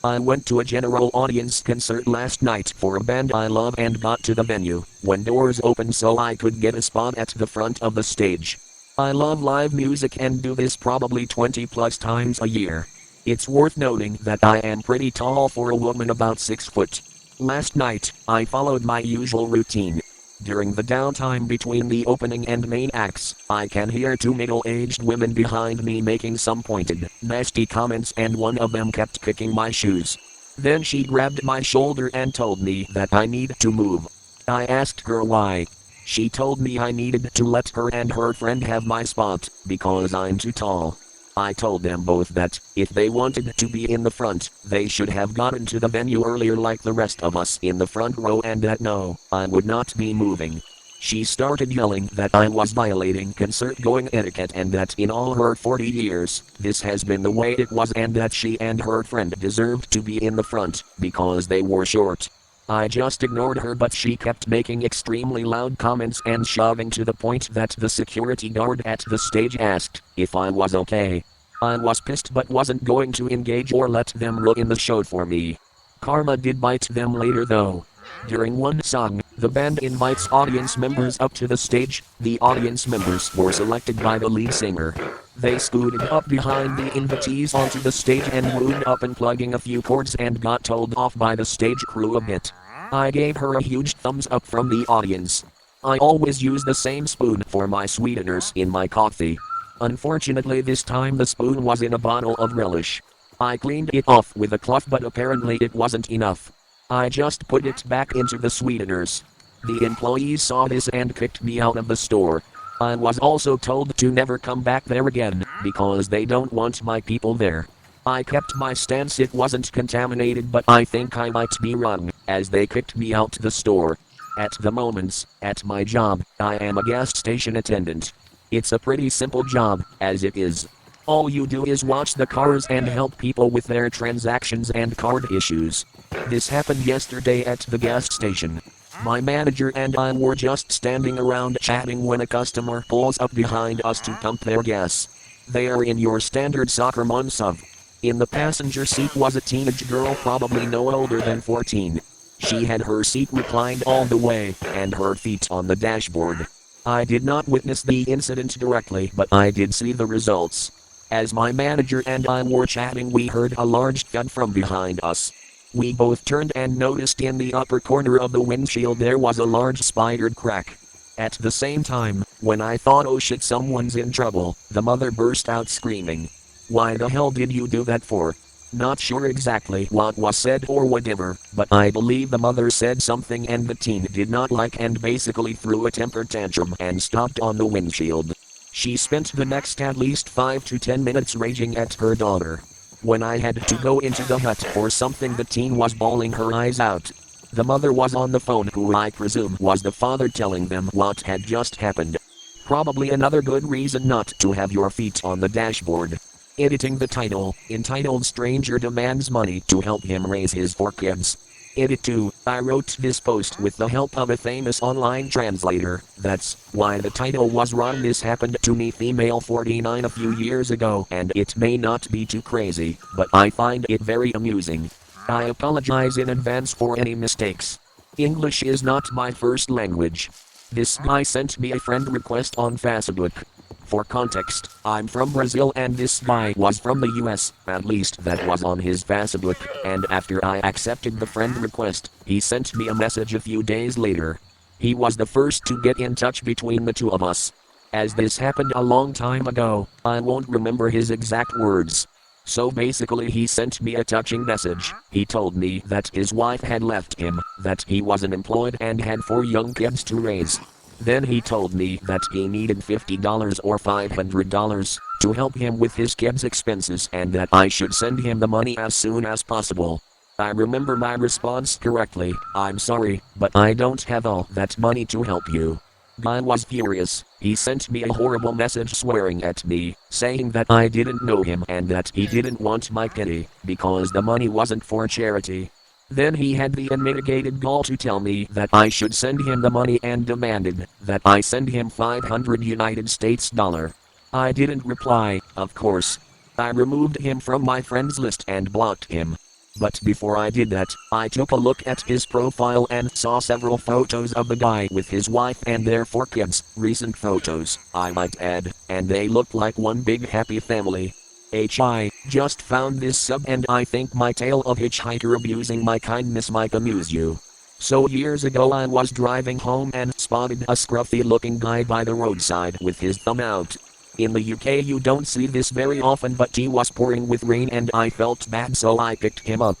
I went to a general audience concert last night for a band I love and got to the venue when doors opened so I could get a spot at the front of the stage. I love live music and do this probably 20 plus times a year. It's worth noting that I am pretty tall for a woman about 6 foot. Last night, I followed my usual routine. During the downtime between the opening and main acts, I can hear two middle-aged women behind me making some pointed, nasty comments and one of them kept kicking my shoes. Then she grabbed my shoulder and told me that I need to move. I asked her why. She told me I needed to let her and her friend have my spot, because I'm too tall. I told them both that, if they wanted to be in the front, they should have gotten to the venue earlier like the rest of us in the front row and that no, I would not be moving. She started yelling that I was violating concert-going etiquette and that in all her 40 years, this has been the way it was and that she and her friend deserved to be in the front, because they were short. I just ignored her but she kept making extremely loud comments and shoving to the point that the security guard at the stage asked if I was okay. I was pissed but wasn't going to engage or let them ruin the show for me. Karma did bite them later though. During one song, the band invites audience members up to the stage. The audience members were selected by the lead singer. They scooted up behind the invitees onto the stage and wooed up and plugging a few chords and got told off by the stage crew a bit. I gave her a huge thumbs up from the audience. I always use the same spoon for my sweeteners in my coffee. Unfortunately this time the spoon was in a bottle of relish. I cleaned it off with a cloth but apparently it wasn't enough. I just put it back into the sweeteners. The employees saw this and kicked me out of the store. I was also told to never come back there again, because they don't want my people there. I kept my stance it wasn't contaminated but I think I might be wrong, as they kicked me out the store. At the moment, at my job, I am a gas station attendant. It's a pretty simple job, as it is. All you do is watch the cars and help people with their transactions and card issues. This happened yesterday at the gas station. My manager and I were just standing around chatting when a customer pulls up behind us to pump their gas. They are in your standard soccer mom SUV. In the passenger seat was a teenage girl probably no older than 14. She had her seat reclined all the way, and her feet on the dashboard. I did not witness the incident directly but I did see the results. As my manager and I were chatting we heard a large thud from behind us. We both turned and noticed in the upper corner of the windshield there was a large spidered crack. At the same time, when I thought oh shit someone's in trouble, the mother burst out screaming. Why the hell did you do that for? Not sure exactly what was said or whatever, but I believe the mother said something and the teen did not like and basically threw a temper tantrum and stopped on the windshield. She spent the next at least 5 to 10 minutes raging at her daughter. When I had to go into the hut for something the teen was bawling her eyes out. The mother was on the phone who I presume was the father telling them what had just happened. Probably another good reason not to have your feet on the dashboard. Editing the title, entitled Stranger Demands Money to Help Him Raise His 4 Kids. Edit 2, I wrote this post with the help of a famous online translator. That's why the title was wrong. This happened to me female 49 a few years ago and it may not be too crazy, but I find it very amusing. I apologize in advance for any mistakes. English is not my first language. This guy sent me a friend request on Facebook. For context, I'm from Brazil and this guy was from the US, at least that was on his Facebook, and after I accepted the friend request, he sent me a message a few days later. He was the first to get in touch between the two of us. As this happened a long time ago, I won't remember his exact words. So basically he sent me a touching message. He told me that his wife had left him, that he was unemployed and had 4 young kids to raise. Then he told me that he needed $50 or $500 to help him with his kids' expenses and that I should send him the money as soon as possible. I remember my response correctly, I'm sorry, but I don't have all that money to help you. Guy was furious. He sent me a horrible message swearing at me, saying that I didn't know him and that he didn't want my pity, because the money wasn't for charity. Then he had the unmitigated gall to tell me that I should send him the money and demanded that I send him $500. I didn't reply, of course. I removed him from my friends list and blocked him. But before I did that, I took a look at his profile and saw several photos of the guy with his wife and their 4 kids, recent photos, I might add, and they looked like one big happy family. I just found this sub and I think my tale of hitchhiker abusing my kindness might amuse you. So years ago I was driving home and spotted a scruffy looking guy by the roadside with his thumb out. In the UK you don't see this very often, but he was pouring with rain and I felt bad, so I picked him up.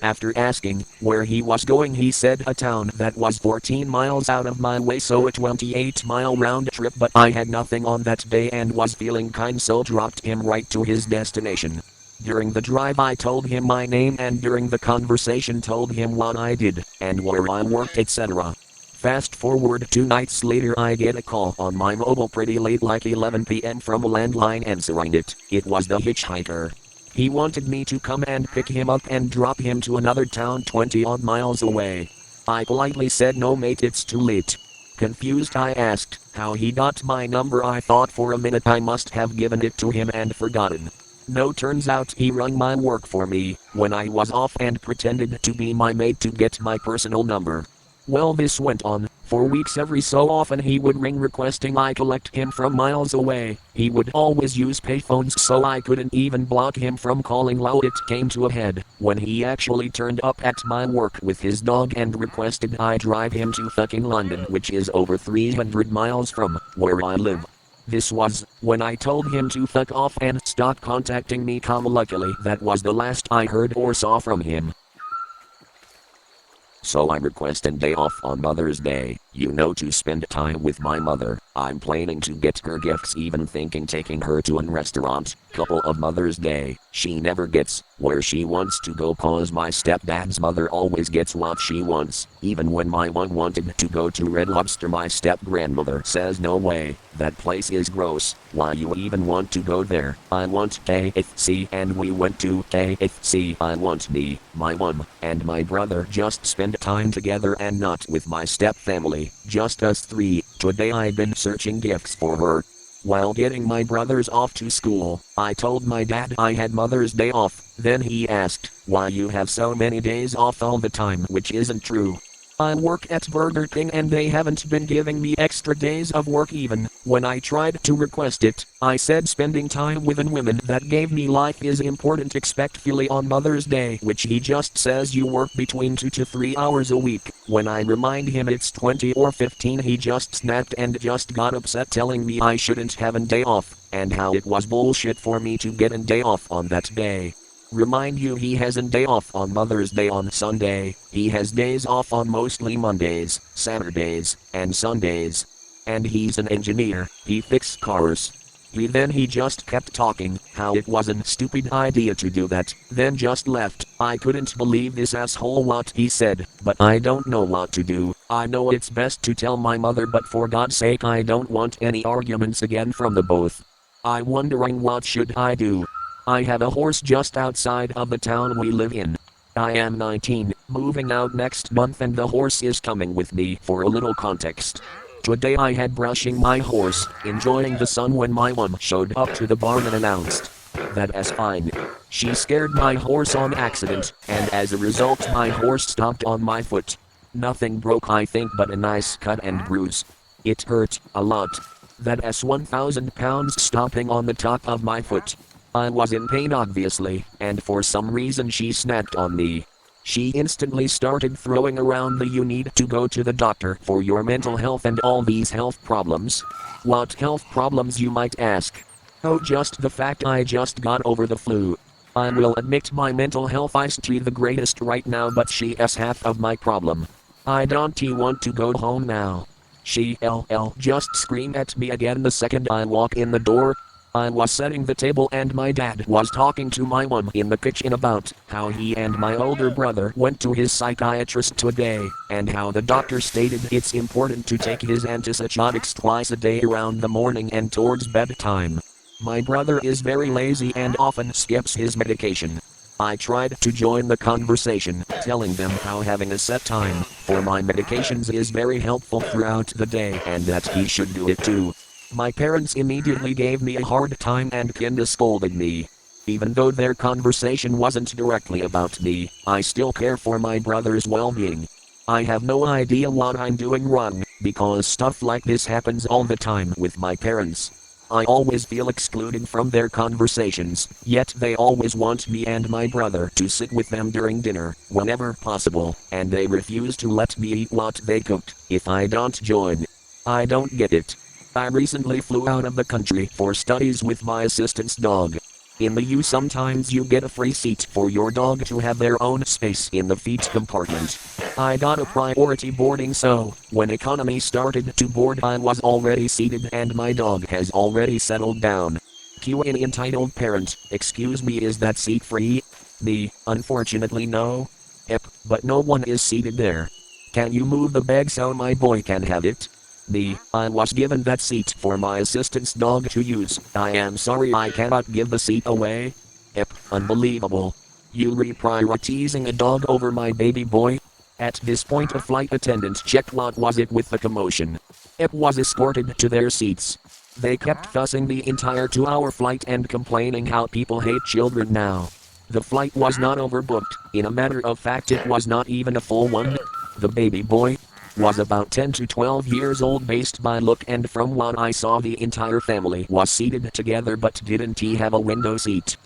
After asking where he was going, he said a town that was 14 miles out of my way, so a 28-mile round trip, but I had nothing on that day and was feeling kind, so dropped him right to his destination. During the drive I told him my name and during the conversation told him what I did and where I worked, etc. Fast forward 2 nights later, I get a call on my mobile pretty late, like 11 p.m. from a landline. Answering it, it was the hitchhiker. He wanted me to come and pick him up and drop him to another town 20 odd miles away. I politely said no mate, it's too late. Confused I asked how he got my number. I thought for a minute I must have given it to him and forgotten. No, turns out he rung my work for me when I was off and pretended to be my mate to get my personal number. Well, this went on for weeks. Every so often he would ring requesting I collect him from miles away. He would always use payphones, so I couldn't even block him from calling. Well, it came to a head when he actually turned up at my work with his dog and requested I drive him to fucking London, which is over 300 miles from where I live. This was when I told him to fuck off and stop contacting me. Luckily that was the last I heard or saw from him. So I request a day off on Mother's Day, to spend time with my mother. I'm planning to get her gifts, even thinking taking her to a restaurant. Couple of Mother's Day, she never gets where she wants to go, cause my stepdad's mother always gets what she wants. Even when my mom wanted to go to Red Lobster, my step-grandmother says no way, that place is gross, why you even want to go there? I want KFC, and we went to KFC. I want me, my mom, and my brother just spend time together and not with my step-family, just us 3. Today I've been searching gifts for her. While getting my brothers off to school, I told my dad I had Mother's Day off. Then he asked, why you have so many days off all the time, which isn't true. I work at Burger King and they haven't been giving me extra days of work. Even when I tried to request it, I said spending time with women that gave me life is important, especially on Mother's Day, which he just says you work between 2 to 3 hours a week. When I remind him it's 20 or 15, he just snapped and just got upset, telling me I shouldn't have a day off, and how it was bullshit for me to get a day off on that day. Remind you, he has a day off on Mother's Day on Sunday. He has days off on mostly Mondays, Saturdays, and Sundays. And he's an engineer, he fixes cars. He just kept talking, how it was a stupid idea to do that, then just left. I couldn't believe this asshole what he said, but I don't know what to do. I know it's best to tell my mother, but for God's sake I don't want any arguments again from the both. I'm wondering what should I do. I have a horse just outside of the town we live in. I am 19, moving out next month, and the horse is coming with me. For a little context, today I had brushing my horse, enjoying the sun, when my mom showed up to the barn and announced that as fine. She scared my horse on accident, and as a result my horse stomped on my foot. Nothing broke, I think, but a nice cut and bruise. It hurt a lot. That as 1,000 pounds stomping on the top of my foot. I was in pain obviously, and for some reason she snapped on me. She instantly started throwing around the "you need to go to the doctor for your mental health and all these health problems." What health problems, you might ask? Oh, just the fact I just got over the flu. I will admit my mental health isn't the greatest right now, but she's half of my problem. I don't want to go home now. She just screamed at me again the second I walk in the door. I was setting the table and my dad was talking to my mom in the kitchen about how he and my older brother went to his psychiatrist today, and how the doctor stated it's important to take his antipsychotics twice a day around the morning and towards bedtime. My brother is very lazy and often skips his medication. I tried to join the conversation, telling them how having a set time for my medications is very helpful throughout the day and that he should do it too. My parents immediately gave me a hard time and kinda scolded me. Even though their conversation wasn't directly about me, I still care for my brother's well-being. I have no idea what I'm doing wrong, because stuff like this happens all the time with my parents. I always feel excluded from their conversations, yet they always want me and my brother to sit with them during dinner, whenever possible, and they refuse to let me eat what they cooked, if I don't join. I don't get it. I recently flew out of the country for studies with my assistant's dog. In the U sometimes you get a free seat for your dog to have their own space in the feet compartment. I got a priority boarding, so when economy started to board I was already seated and my dog has already settled down. Q&A entitled parent, excuse me, is that seat free? B, unfortunately no. Yep, but no one is seated there. Can you move the bag so my boy can have it? B, I was given that seat for my assistant's dog to use. I am sorry I cannot give the seat away. Yep, unbelievable. You reprioritizing a dog over my baby boy? At this point a flight attendant checked what was it with the commotion. Yep was escorted to their seats. They kept fussing the entire 2-hour flight and complaining how people hate children now. The flight was not overbooked, in a matter of fact it was not even a full one. The baby boy was about 10 to 12 years old based by look, and from what I saw the entire family was seated together, but didn't he have a window seat?